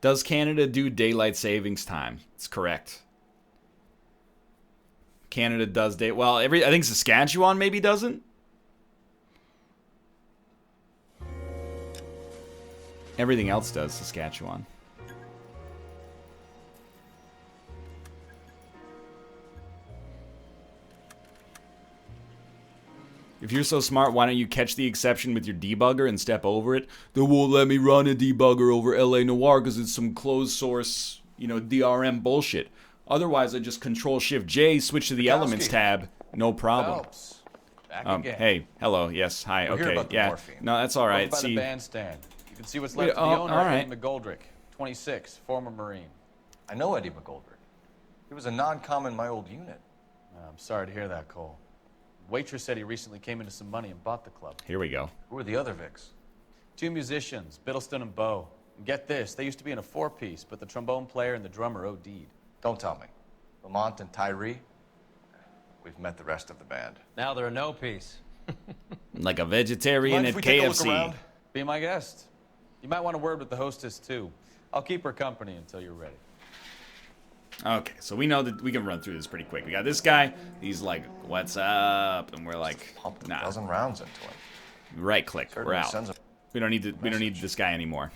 Does Canada do daylight savings time? It's correct. Canada does well, I think Saskatchewan maybe doesn't. Everything else does, Saskatchewan. If you're so smart, why don't you catch the exception with your debugger and step over it? They won't let me run a debugger over LA Noire because it's some closed source, DRM bullshit. Otherwise, I just Control-Shift-J, switch to the Elements tab, no problem. Phelps. Back again. Hey, hello, yes, hi, We're here okay, about the yeah. morphine. No, that's all right. Over by See, the bandstand. You can see what's left of the owner, all right. Eddie McGoldrick, 26, former Marine. I know Eddie McGoldrick. He was a non-com in my old unit. I'm sorry to hear that, Cole. Waitress said he recently came into some money and bought the club. Here we go. Who are the other Vics? 2 musicians, Biddleston and Bow. And get this, they used to be in a 4-piece, but the trombone player and the drummer OD'd. Don't tell me. Lamont and Tyree? We've met the rest of the band. Now they're a no-piece. Like a vegetarian Mind at if we take a look KFC. around? Be my guest. You might want a word with the hostess, too. I'll keep her company until you're ready. Okay, so we know that we can run through this pretty quick. We got this guy. He's like, "What's up?" And we're like, Pumped a "Nah." dozen rounds into him. Right click. We're Certainly out. sends a We don't need this guy anymore.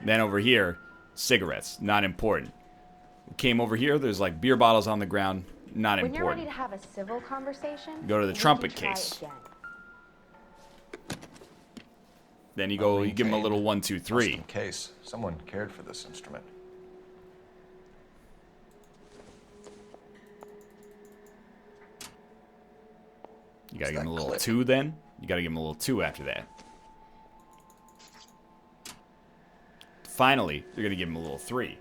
Then over here, cigarettes, not important. We came over here. There's like beer bottles on the ground, not When you're ready important. to have a civil conversation, Go to the we trumpet can try case. again. Then you go, you give him a little 1, 2, 3. Custom case. Someone cared for this instrument. You gotta give him a that little clip? 2 then. You gotta give him a little 2 after that. Finally, you're gonna give him a little 3.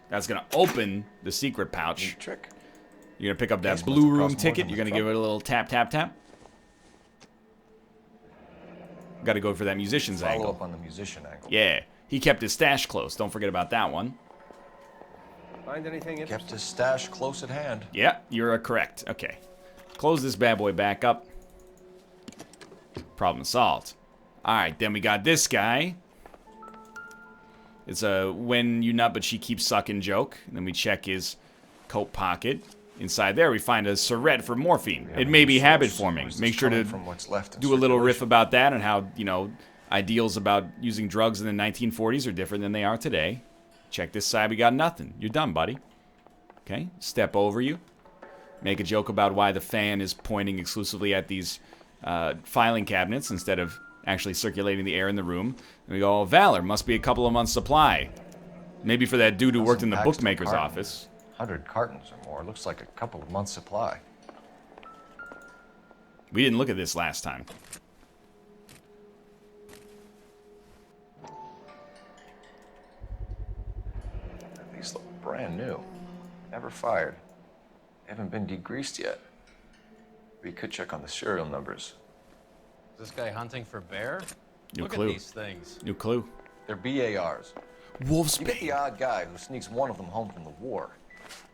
That's gonna open the secret pouch. Neat trick. You're gonna pick up that Case blue must have room cost more ticket. than You're the gonna give it trumpet. a little tap, tap, tap. Gotta go for that musician's Follow angle. up on the musician angle. Yeah, he kept his stash close. Don't forget about that one. Find anything interesting? Kept his stash close at hand. Yeah, you're correct. Okay. Close this bad boy back up. Problem solved. Alright, then we got this guy. It's a when you nut but she keeps sucking joke. And then we check his coat pocket. Inside there we find a syringe for morphine. It may be habit forming. Where's Make this sure to coming from what's left in do a little riff circulation? about that and how, ideals about using drugs in the 1940s are different than they are today. Check this side, we got nothing. You're done, buddy. Okay, step over you. Make a joke about why the fan is pointing exclusively at these filing cabinets instead of actually circulating the air in the room. And we go, oh, Valor, must be a couple of months' supply. Maybe for that dude who worked in the Packs to bookmaker's carton. office. 100 cartons or more. Looks like a couple of months' supply. We didn't look at this last time. These look brand new. Never fired. Haven't been degreased yet. We could check on the serial numbers. Is this guy hunting for bear? New Look clue. at these things. New clue. They're BARs. Wolf's You get the odd guy who sneaks one of them home from the war.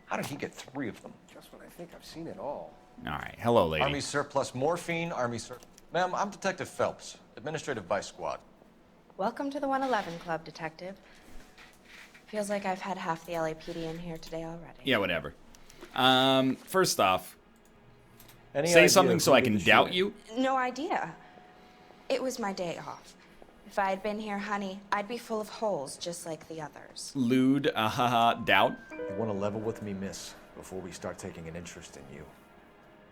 How did he get 3 of them? Just when I think I've seen it all. Alright, hello, lady. Army surplus morphine, Army surplus... Ma'am, I'm Detective Phelps, Administrative Vice Squad. Welcome to the 111 Club, Detective. Feels like I've had half the LAPD in here today already. Yeah, whatever. First off, Any say idea something who so I did can the doubt shooting? you. No idea. It was my day off. If I had been here, honey, I'd be full of holes just like the others. Lewd, haha, doubt. You want to level with me, miss, before we start taking an interest in you.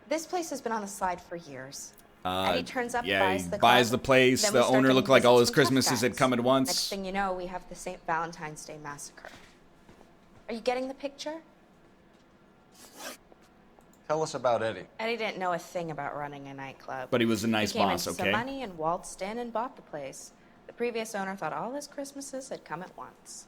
This place has been on the slide for years. Eddie turns up, Yeah, buys he the buys club, the place. then we The start owner getting looked like all his visits from tough Christmases had guys. come at Next once. thing you know, we have the St. Valentine's Day Massacre. Are you getting the picture? Tell us about Eddie. Eddie didn't know a thing about running a nightclub. But he was a nice he came boss, into okay? some money and waltzed in and bought the place. The previous owner thought all his Christmases had come at once.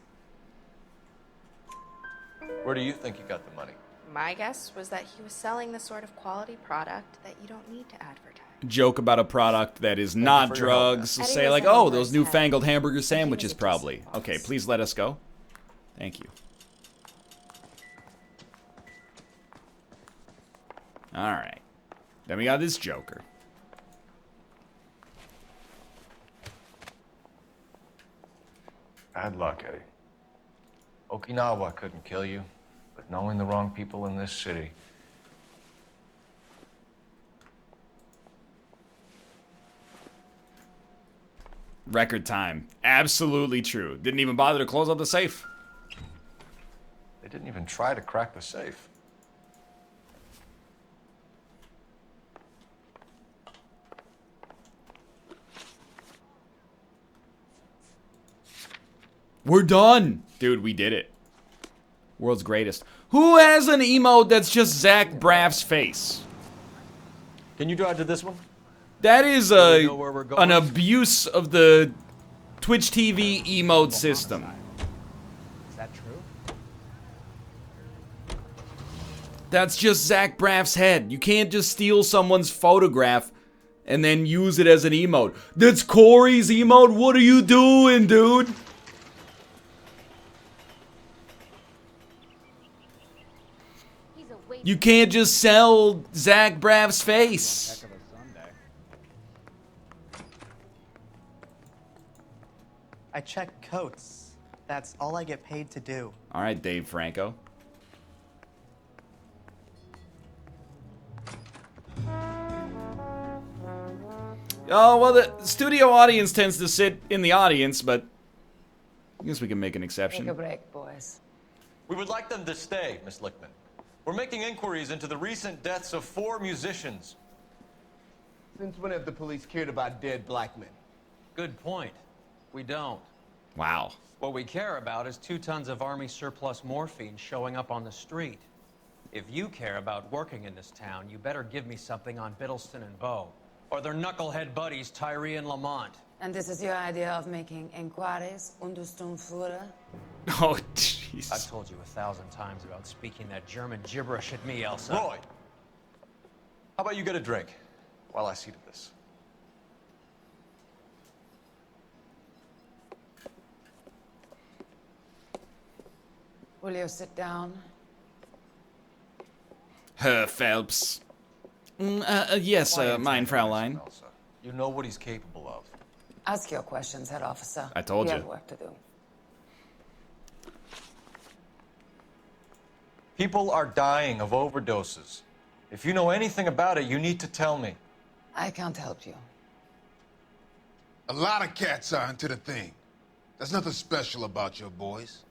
Where do you think you got the money? My guess was that he was selling the sort of quality product that you don't need to advertise. Joke about a product that is not for your help, drugs. Eddie Say was like, in oh, over those his head. newfangled hamburger was sandwiches a decent probably. boss. Okay, please let us go. Thank you. Alright. Then we got this Joker. Bad luck, Eddie. Okinawa couldn't kill you, but knowing the wrong people in this city. Record time. Absolutely true. Didn't even bother to close up the safe. They didn't even try to crack the safe. We're done. Dude, we did it. World's greatest. Who has an emote that's just Zach Braff's face? Can you drive to this one? That is we know where we're going? an abuse of the Twitch TV emote system. Is that true? That's just Zach Braff's head. You can't just steal someone's photograph and then use it as an emote. That's Corey's emote? What are you doing, dude? You can't just sell Zach Braff's face. I check coats. That's all I get paid to do. All right, Dave Franco. Oh, well, the studio audience tends to sit in the audience, but I guess we can make an exception. Take a break, boys. We would like them to stay, Miss Lichtmann. We're making inquiries into the recent deaths of 4 musicians. Since when have the police cared about dead black men? Good point. We don't. Wow. What we care about is 2 tons of Army surplus morphine showing up on the street. If you care about working in this town, you better give me something on Biddleston and Bow, or their knucklehead buddies Tyree and Lamont. And this is your idea of making inquiries, Unterstundenführer? Oh, jeez. I've told you 1,000 times about speaking that German gibberish at me, Elsa. Roy, how about you get a drink while I see to this? Will you sit down? Herr Phelps. Yes, mine, Fraulein. Elsa. You know what he's capable of. Ask your questions, head officer. I told we you. have work to do. People are dying of overdoses. If you know anything about it, you need to tell me. I can't help you. A lot of cats are into the thing. There's nothing special about your boys.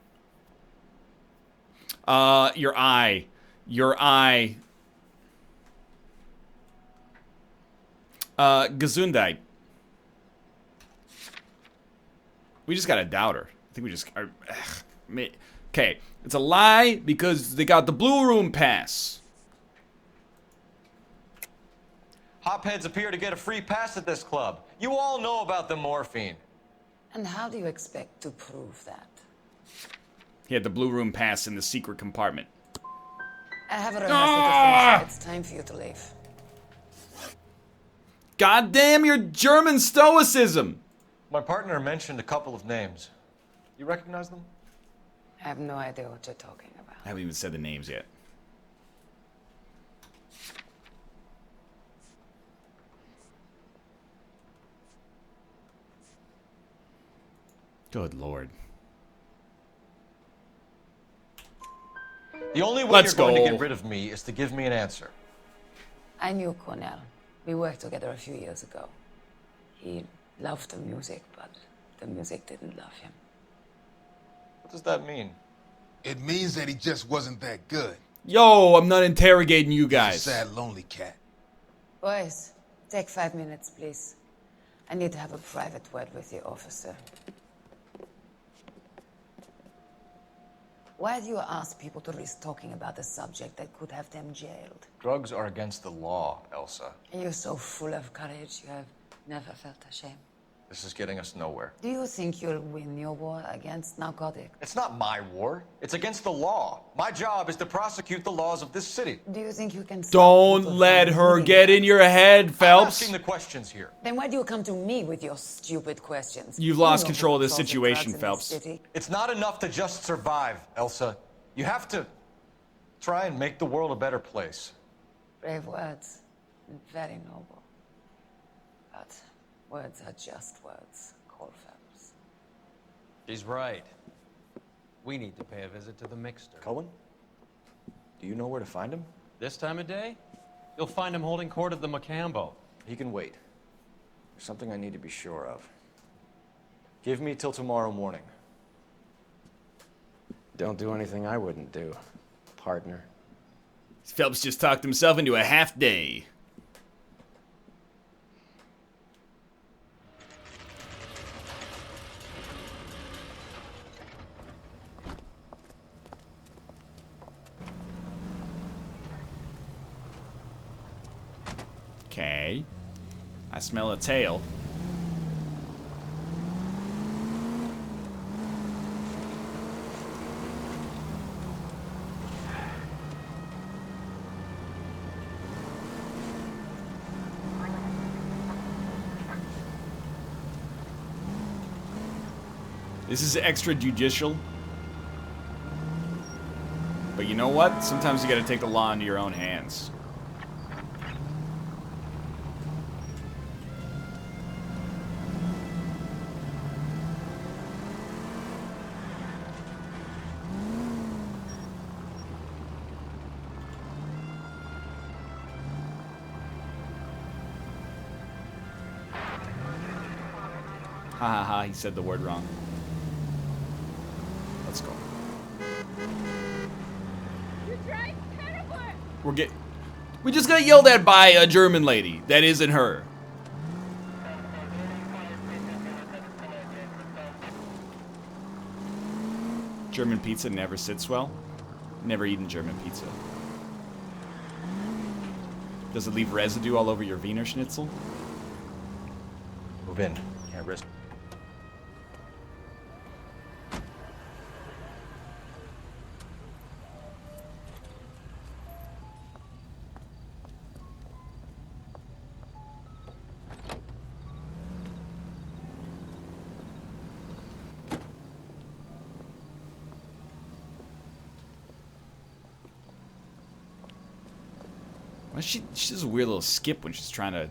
Your eye. Your eye. Gesundheit. We just got a doubter. I think we just... Okay, it's a lie because they got the blue room pass. Hopheads appear to get a free pass at this club. You all know about the morphine. And how do you expect to prove that? He had the blue room pass in the secret compartment. I have a rehearsal to finish. It's time for you to leave. God damn your German stoicism! My partner mentioned a couple of names. You recognize them? I have no idea what you're talking about. I haven't even said the names yet. Good Lord. The only way Let's you're going go. to get rid of me is to give me an answer. I knew Cornell. We worked together a few years ago. He loved the music, but the music didn't love him. What does that mean? It means that he just wasn't that good. Yo, I'm not interrogating you He's a guys. sad, lonely cat. Boys, take 5 minutes, please. I need to have a private word with the officer. Why do you ask people to risk talking about a subject that could have them jailed? Drugs are against the law, Elsa. You're so full of courage, you have never felt ashamed. This is getting us nowhere. Do you think you'll win your war against narcotics? It's not my war. It's against the law. My job is to prosecute the laws of this city. Do you think you can stop Don't people let from her doing get that? in your head, I'm Phelps. asking the questions here. Then why do you come to me with your stupid questions? You've You lost know control of who this controls the situation, drugs in Phelps. this city. It's not enough to just survive, Elsa. You have to try and make the world a better place. Brave words, and very noble. But words are just words, Cole Phelps. She's right. We need to pay a visit to the mixer. Cohen? Do you know where to find him? This time of day, you'll find him holding court at the Macambo. He can wait. There's something I need to be sure of. Give me till tomorrow morning. Don't do anything I wouldn't do, partner. Phelps just talked himself into a half day. Okay. I smell a tail. This is extrajudicial. But you know what? Sometimes you gotta take the law into your own hands. Ha ha ha, he said the word wrong. Let's go. We just got yelled at by a German lady. That isn't her. German pizza never sits well. Never eaten German pizza. Does it leave residue all over your Wiener Schnitzel? Move in. Can't risk. Well, she does a weird little skip when she's when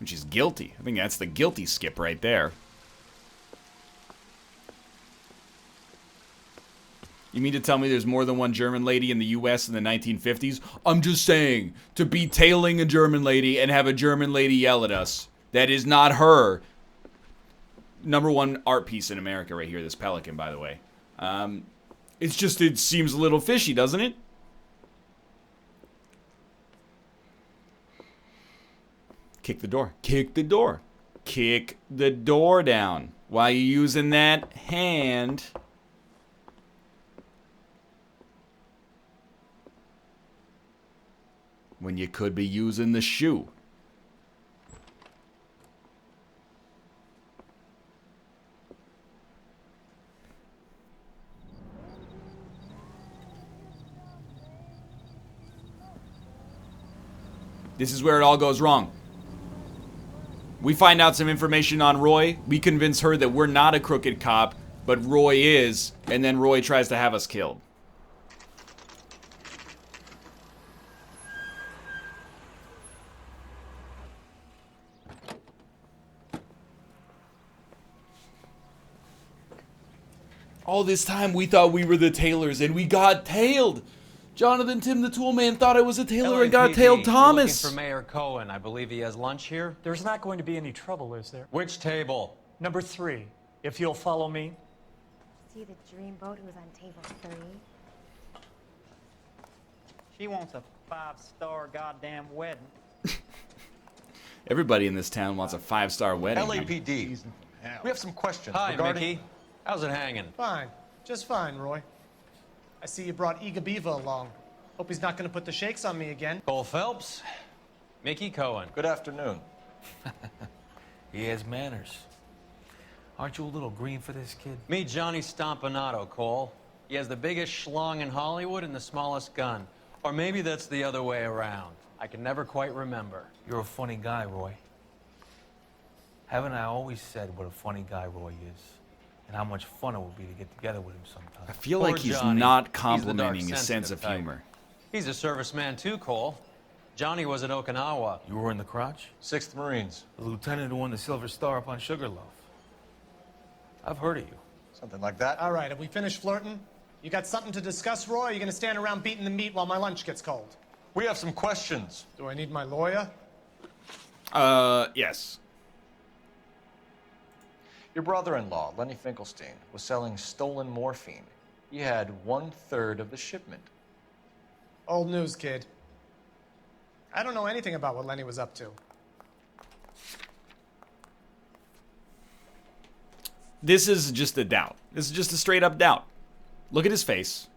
she's guilty. I think that's the guilty skip right there. You mean to tell me there's more than one German lady in the U.S. in the 1950s? I'm just saying, to be tailing a German lady and have a German lady yell at us, that is not her. #1 art piece in America right here, this pelican, by the way. It's just, it seems a little fishy, doesn't it? Kick the door. Kick the door. Kick the door down. While you're using that hand. When you could be using the shoe. This is where it all goes wrong. We find out some information on Roy. We convince her that we're not a crooked cop, but Roy is, and then Roy tries to have us killed. All this time we thought we were the tailors, and we got tailed. Jonathan Tim the Toolman thought I was a tailor and got tailed Thomas. Looking for Mayor Cohen. I believe he has lunch here. There's not going to be any trouble, is there? Which table? Number 3, if you'll follow me. See the dreamboat who's on table 3? She wants a 5-star goddamn wedding. Everybody in this town wants a 5-star wedding. LAPD. We have some questions Hi, regarding... Mickey. How's it hanging? Fine. Just fine, Roy. I see you brought Iga Beaver along. Hope he's not going to put the shakes on me again. Cole Phelps. Mickey Cohen. Good afternoon. He has manners. Aren't you a little green for this kid? Meet Johnny Stompanato, Cole. He has the biggest schlong in Hollywood and the smallest gun. Or maybe that's the other way around. I can never quite remember. You're a funny guy, Roy. Haven't I always said what a funny guy Roy is? And how much fun it would be to get together with him sometime. I feel like he's not complimenting his sense of humor. He's a serviceman too, Cole. Johnny was at Okinawa. You were in the crotch? 6th Marines. The lieutenant who won the Silver Star up on Sugarloaf. I've heard of you. Something like that. All right, have we finished flirting? You got something to discuss, Roy, or are you gonna stand around beating the meat while my lunch gets cold? We have some questions. Do I need my lawyer? Yes. Your brother-in-law, Lenny Finkelstein, was selling stolen morphine. He had 1/3 of the shipment. Old news, kid. I don't know anything about what Lenny was up to. This is just a doubt. This is just a straight up doubt. Look at his face.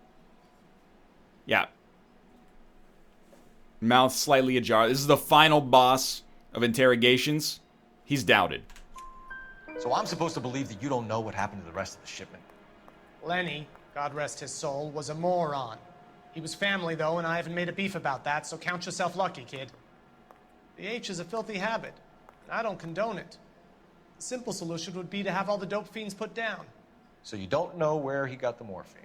Yeah. Mouth slightly ajar. This is the final boss of interrogations. He's doubted. So I'm supposed to believe that you don't know what happened to the rest of the shipment? Lenny, God rest his soul, was a moron. He was family, though, and I haven't made a beef about that, so count yourself lucky, kid. The H is a filthy habit, and I don't condone it. The simple solution would be to have all the dope fiends put down. So you don't know where he got the morphine?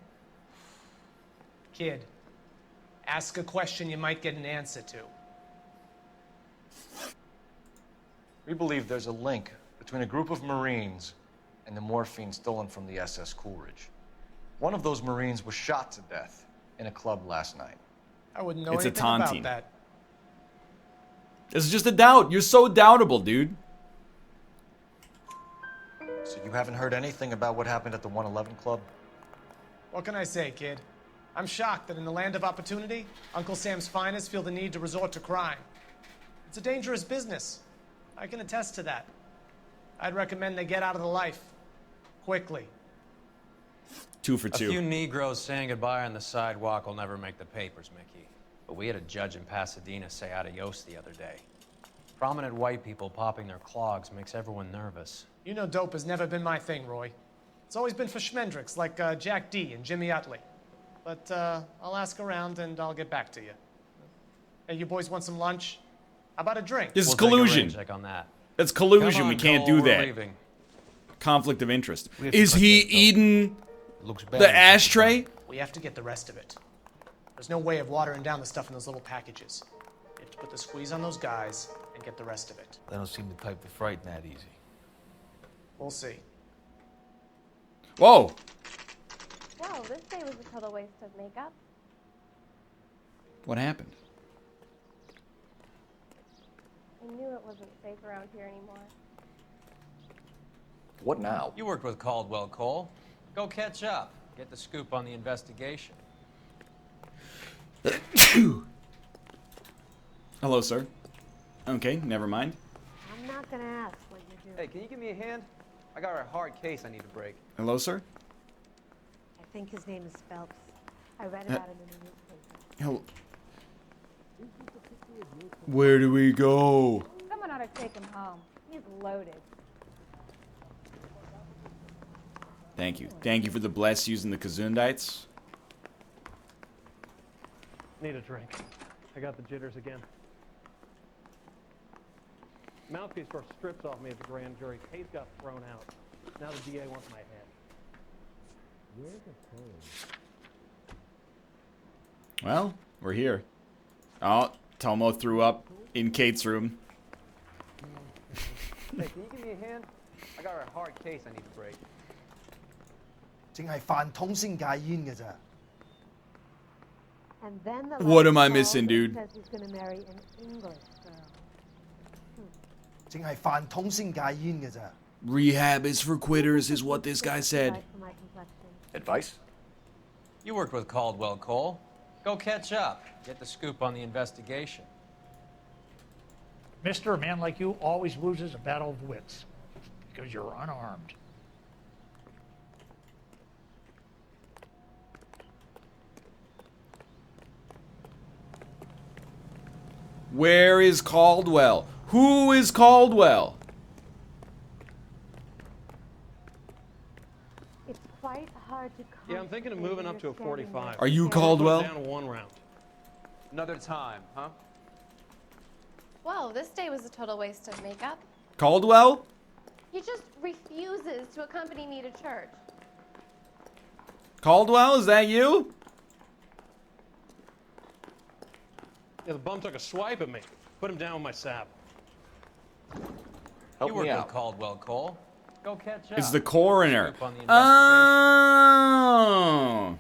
Kid, ask a question you might get an answer to. We believe there's a link between a group of Marines and the morphine stolen from the SS Coolidge. One of those Marines was shot to death in a club last night. I wouldn't know It's a anything taunting. about that. This is just a doubt. You're so doubtable, dude. So you haven't heard anything about what happened at the 111 Club? What can I say, kid? I'm shocked that in the land of opportunity, Uncle Sam's finest feel the need to resort to crime. It's a dangerous business. I can attest to that. I'd recommend they get out of the life. Quickly. 2 for A 2. few Negroes saying goodbye on the sidewalk will never make the papers, Mickey. But we had a judge in Pasadena say adios the other day. Prominent white people popping their clogs makes everyone nervous. You know dope has never been my thing, Roy. It's always been for schmendricks like Jack D and Jimmy Utley. But I'll ask around and I'll get back to you. Hey, you boys want some lunch? How about a drink? This is We'll take a collusion. rain check on that. It's collusion. Come on, We can't Cole, do we're that. leaving. Conflict of interest. We have to Is cut he that, though. eating Looks bad. the ashtray? We have to get the rest of it. There's no way of watering down the stuff in those little packages. You have to put the squeeze on those guys and get the rest of it. They don't seem the type to frighten that easy. We'll see. Whoa. Whoa, this day was a total waste of makeup. What happened? I knew it wasn't safe around here anymore. What now? You worked with Caldwell, Cole. Go catch up. Get the scoop on the investigation. Hello, sir. Okay, never mind. I'm not gonna ask what you're doing. Hey, can you give me a hand? I got a hard case I need to break. Hello, sir. I think his name is Phelps. I read about him in the newspaper. Hello. Where do we go? Someone ought to take him home. He's loaded. Thank you. Thank you for the bless using the Kazundites. Need a drink. I got the jitters again. Mouthpiece first strips off me at the grand jury. Case got thrown out. Now the DA wants my head. Where's the phone? Well, we're here. Oh, Tomo threw up in Kate's room. Hey, can you give me a hand? I got a hard case I need to break. 淨係飯桶先戒煙嘅咋。 And then the What am I letter missing, calls dude? and says he's gonna marry an English girl. 淨係飯桶先戒煙嘅咋。 Rehab is for quitters, is what this guy said. Right for my complexion. Advice? You worked with Caldwell, Cole. Go catch up. Get the scoop on the investigation. Mister, a man like you always loses a battle of wits because you're unarmed. Where is Caldwell? Who is Caldwell? It's quite hard to Yeah, I'm thinking of moving up to a 45. Are you Put it Caldwell? down to 1 round. Another time, huh? Well, this day was a total waste of makeup. Caldwell? He just refuses to accompany me to church. Caldwell, is that you? Yeah, the bum took a swipe at me. Put him down with my sap. Help You me worked out. with Caldwell, Cole. Go catch up. It's the coroner. Scoop on the Oh.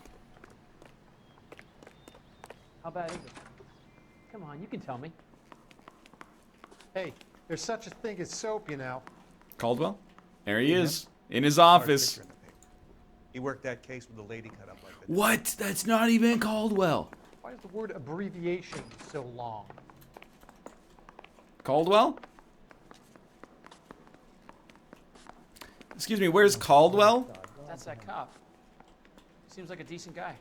How bad is it? Come on, you can tell me. Hey, there's such a thing as soap, you know. Caldwell? There he is. In his office. He worked that case with the lady cut up like that. What? That's not even Caldwell. Why is the word abbreviation so long? Caldwell? Excuse me, where's Caldwell? That's that cop. Seems like a decent guy.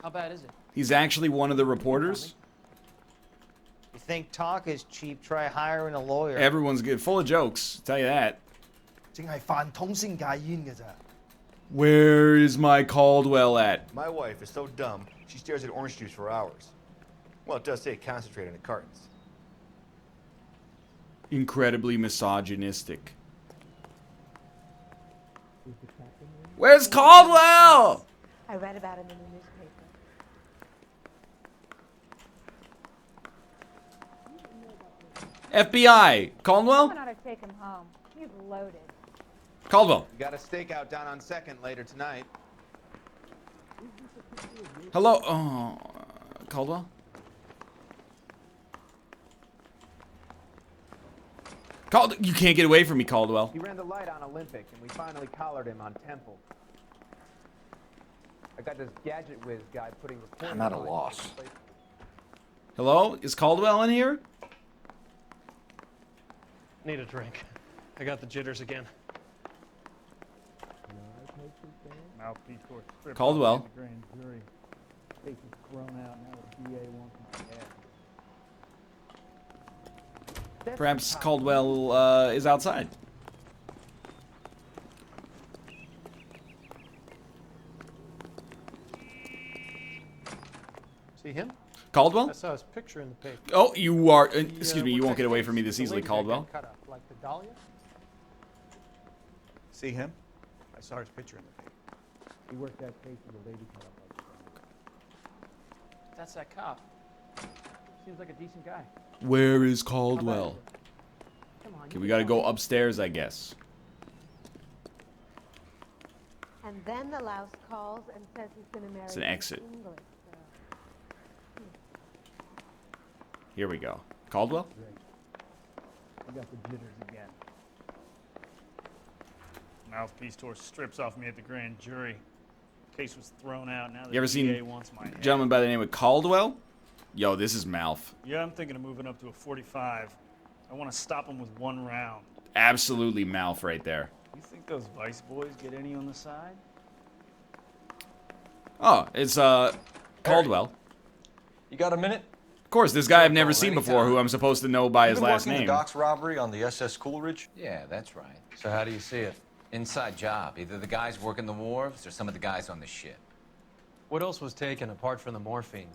How bad is it? He's actually one of the reporters. You think talk is cheap, try hiring a lawyer. Everyone's good, full of jokes, I'll tell you that. 淨係飯桶先戒煙嘅咋。 Where is my Caldwell at? My wife is so dumb, she stares at orange juice for hours. Well, it does say concentrate on the cartons. Incredibly misogynistic. Where's Caldwell? I read about him in the newspaper. FBI. Caldwell? Someone ought to take him home. He's loaded. Caldwell. We got a stakeout down on 2nd later tonight. Hello? Oh, Caldwell? You can't get away from me, Caldwell. He ran the light on Olympic, and we finally collared him on Temple. I got this gadget whiz guy putting reports. I'm at a loss. Hello? Is Caldwell in here? Need a drink. I got the jitters again. Mouthpiece or strip Caldwell. off the grand jury. Case is thrown out. Now the DA wants my head. Perhaps Caldwell is outside. See him? Caldwell? I saw his picture in the paper. Oh, you are. Excuse me, you won't get away from me this easily, Caldwell. Cut up, like the dahlia? See him? I saw his picture in the paper. He worked that case with a lady cut up like that. That's that cop. Seems like a decent guy. Where is Caldwell? Come on, Okay, we gotta go upstairs, I guess. And then the louse calls and says he's going to marry It's an exit. English. Here we go. Caldwell? You got the jitters again. Mouthpiece tore strips off me at the grand jury. Case was thrown out. Now the You ever DA seen wants my a head. gentleman by the name of Caldwell? Yo, this is Malf. Yeah, I'm thinking of moving up to a 45. I want to stop him with one round. Absolutely Malf right there. You think those Vice boys get any on the side? Oh, it's Caldwell. You got a minute? Of course, this guy I've never seen before who I'm supposed to know by his last working name. the docks robbery on the SS Coolidge? Yeah, that's right. So how do you see it? Inside job. Either the guys working the wharves or some of the guys on the ship. What else was taken apart from the morphine?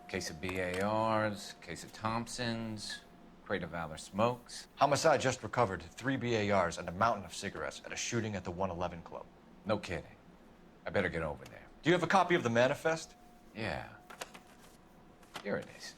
Case of BARs, case of Thompsons, crate of Valor smokes. Homicide just recovered 3 BARs and a mountain of cigarettes at a shooting at the 111 Club. No kidding. I better get over there. Do you have a copy of the manifest? Yeah. Here it is.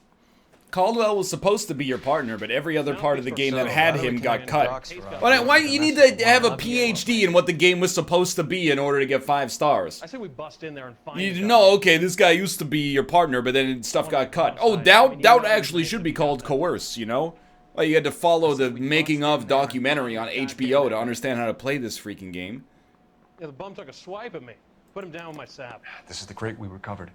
Caldwell was supposed to be your partner, but every other part of the game that had him got cut. Why Why you need to have a PhD in what the game was supposed to be in order to get 5 stars? I say we bust in there and find You the need to guy. know, okay, this guy used to be your partner, but then stuff got cut. Oh, Doubt actually should be called Coerce, you know? Well, you had to follow the making of documentary on HBO to understand how to play this freaking game. Yeah, the bum took a swipe at me. Put him down with my sap. This is the crate we recovered.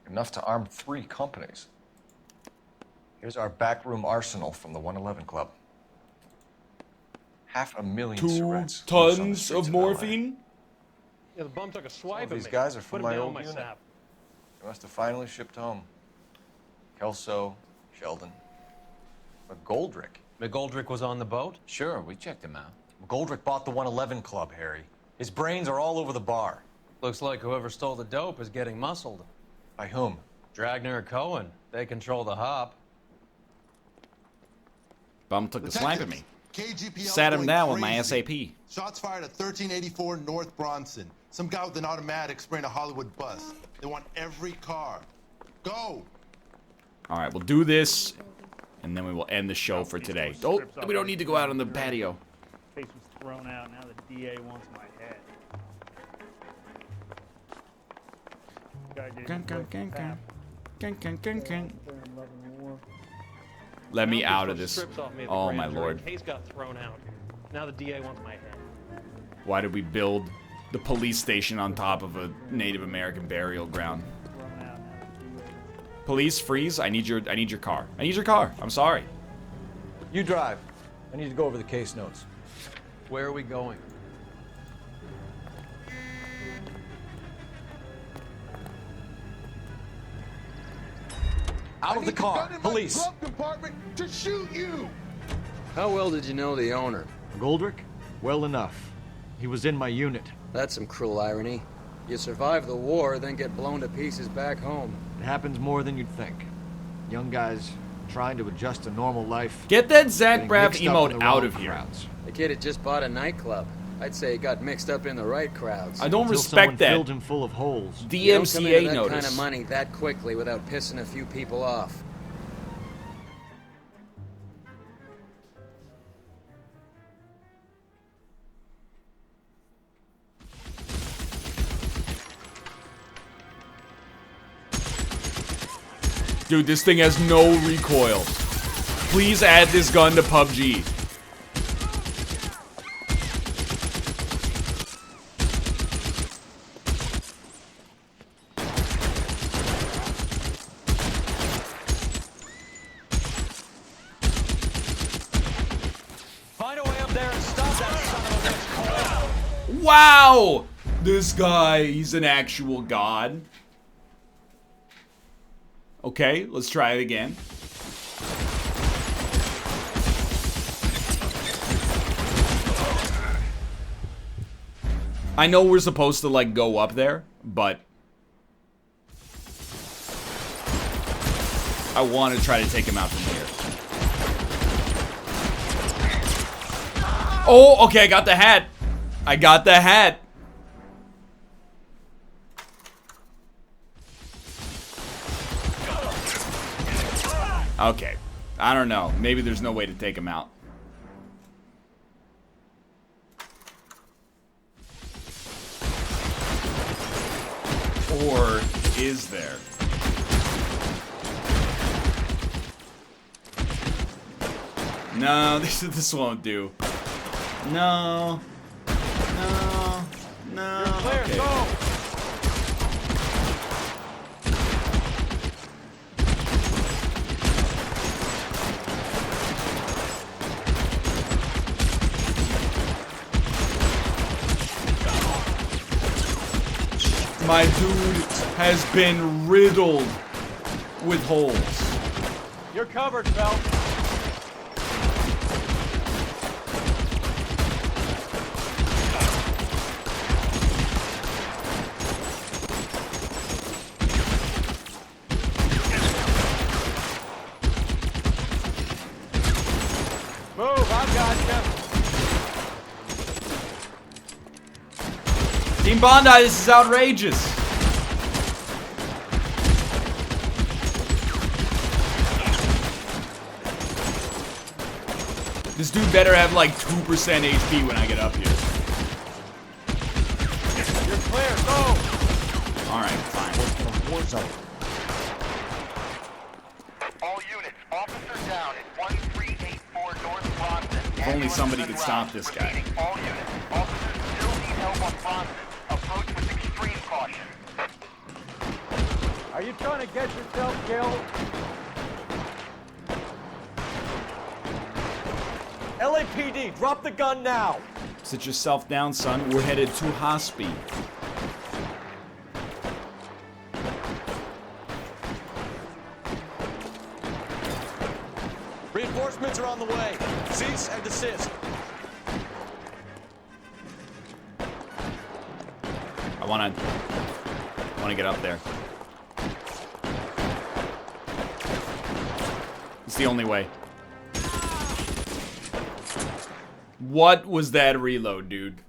Enough to arm 3 companies. Here's our backroom arsenal from the 111 Club. 500,000 2 cigarettes. tons of morphine? Yeah, the bum took a swipe at me. These guys are Put from him my down old with my unit. sap. They must have finally shipped home. Kelso, Sheldon, McGoldrick. McGoldrick was on the boat? Sure, we checked him out. McGoldrick bought the 111 Club, Harry. His brains are all over the bar. Looks like whoever stole the dope is getting muscled. By whom? Dragner or Cohen. They control the hop. Bum took the swipe at me. KGPL Sat him going down with my crazy. SAP. Shots fired at 1384 North Bronson. Some guy with an automatic spraying a Hollywood bus. They want every car. Go! Alright, we'll do this And then we will end the show for today. Oh, we don't need to go out on the patio. Case was thrown out. Now the DA wants my head. Let me out of this. Oh my lord. Case got thrown out. Now the DA wants my head. Why did we build the police station on top of a Native American burial ground? Police, freeze! I need your car. I need your car. I'm sorry. You drive. I need to go over the case notes. Where are we going? Out of the car. Police. Glove compartment to shoot you. How well did you know the owner? Goldrick? Well enough. He was in my unit. That's some cruel irony. You survive the war, then get blown to pieces back home. It happens more than you'd think. Young guys trying to adjust to normal life. Get that Zach Braff getting mixed up in emote the out wrong of here. crowds. The kid had just bought a nightclub. I'd say he got mixed up in the right crowds. I don't Until respect someone that. filled him full of holes. You don't come into DMCA that notice. kind of money that quickly without pissing a few people off. Dude, this thing has no recoil. Please add this gun to PUBG. Find a way up there and stop that son of a bitch, Cole. Wow! This guy, he's an actual god. Okay, let's try it again. I know we're supposed to, like, go up there, but I want to try to take him out from here. Oh, okay, I got the hat. I got the hat. Okay. I don't know. Maybe there's no way to take him out. Or is there? No, this won't do. No. No. No. You're clear, Okay. go! My dude has been riddled with holes. You're covered, Phelps. Move, I've got you. Team Bondi, this is outrageous. This dude better have like 2% HP when I get up here. You're clear, go! Alright, fine. War zone. All units, officer down at 1384 North Bronson. If only somebody could stop this guy. All units, officers still need help on Bronson. Approach with extreme caution. Are you trying to get yourself killed? LAPD, drop the gun now! Sit yourself down, son. We're headed to Hospi. Reinforcements are on the way. Cease and desist. I wanna get up there. It's the only way. What was that reload, dude?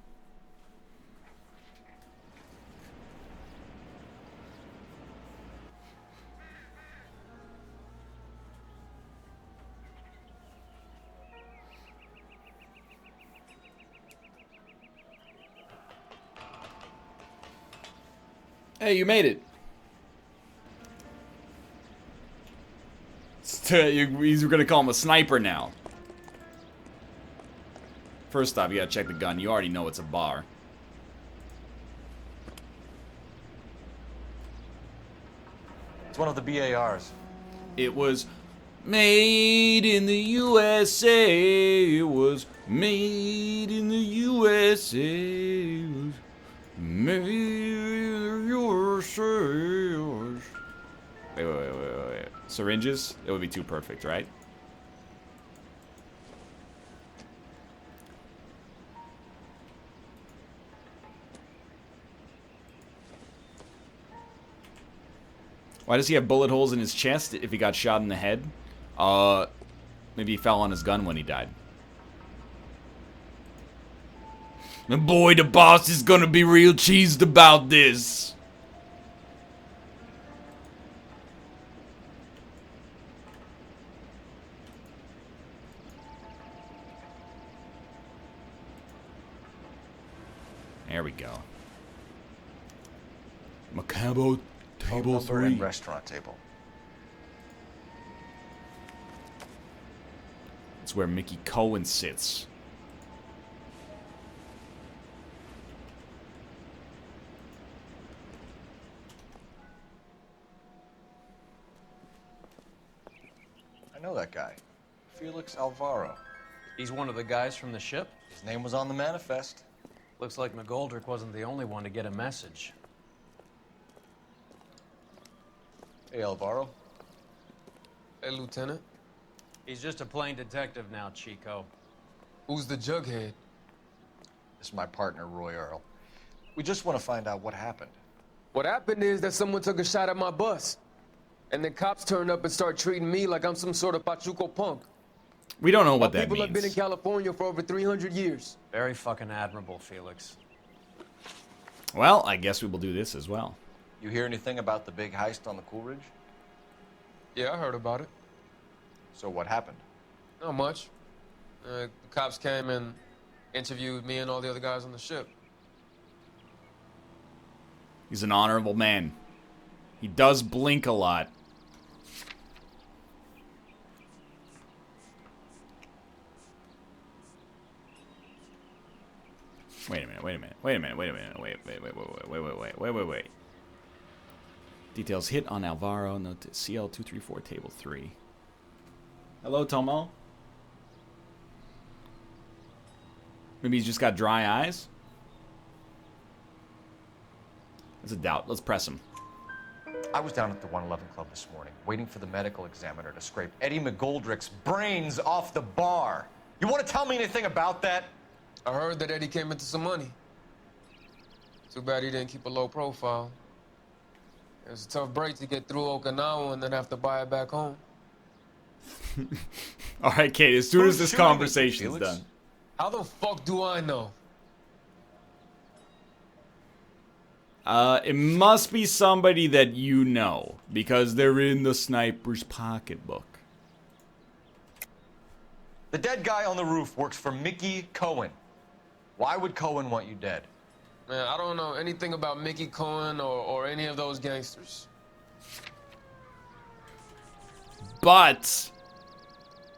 Hey, you made it. He's gonna call him a sniper now. First off, you gotta check the gun. You already know it's a bar. It's one of the BARs. It was made in the USA. It was made in the USA. It was made in the USA. Wait. Syringes? It would be too perfect, right? Why does he have bullet holes in his chest if he got shot in the head? Maybe he fell on his gun when he died. And boy, the boss is gonna be real cheesed about this. There we go. Macabo table 3. And restaurant table. It's where Mickey Cohen sits. I know that guy. Felix Alvarro. He's one of the guys from the ship? His name was on the manifest. Looks like McGoldrick wasn't the only one to get a message. Hey, Alvarro. Hey, Lieutenant. He's just a plain detective now, Chico. Who's the jughead? This is my partner, Roy Earl. We just want to find out what happened. What happened is that someone took a shot at my bus. And then cops turned up and start treating me like I'm some sort of Pachuco punk. We don't know what that People means. have been in California for over 300 years. Very fucking admirable, Felix. Well, I guess we will do this as well. You hear anything about the big heist on the Coolidge? Yeah, I heard about it. So what happened? Not much. The cops came and interviewed me and all the other guys on the ship. He's an honorable man. He does blink a lot. Wait a minute. Wait. Details hit on Alvarro. Note CL234 table 3. Hello, Tomo. Maybe he's just got dry eyes? There's a doubt. Let's press him. I was down at the 111 Club this morning, waiting for the medical examiner to scrape Eddie McGoldrick's brains off the bar. You want to tell me anything about that? I heard that Eddie came into some money. Too bad he didn't keep a low profile. It was a tough break to get through Okinawa and then have to buy it back home. All right, Kate, as soon as this conversation's done. How the fuck do I know? It must be somebody that you know, because they're in the sniper's pocketbook. The dead guy on the roof works for Mickey Cohen. Why would Cohen want you dead? Man, I don't know anything about Mickey Cohen or any of those gangsters. But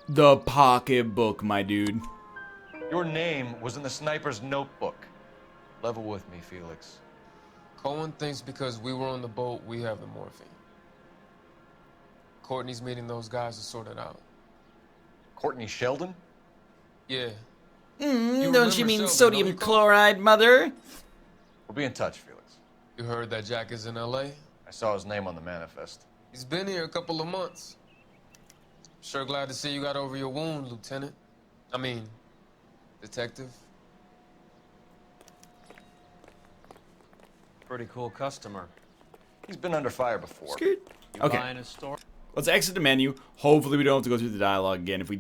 the pocketbook, my dude. Your name was in the sniper's notebook. Level with me, Felix. Cohen thinks because we were on the boat, we have the morphine. Courtney's meeting those guys to sort it out. Courtney Sheldon? Yeah. Don't you mean sodium chloride, mother? We'll be in touch, Felix. You heard that Jack is in L.A.? I saw his name on the manifest. He's been here a couple of months. Sure glad to see you got over your wound, Lieutenant. I mean, Detective. Pretty cool customer. He's been under fire before. Scoot. Okay. Buying a store? Let's exit the menu. Hopefully we don't have to go through the dialogue again. If we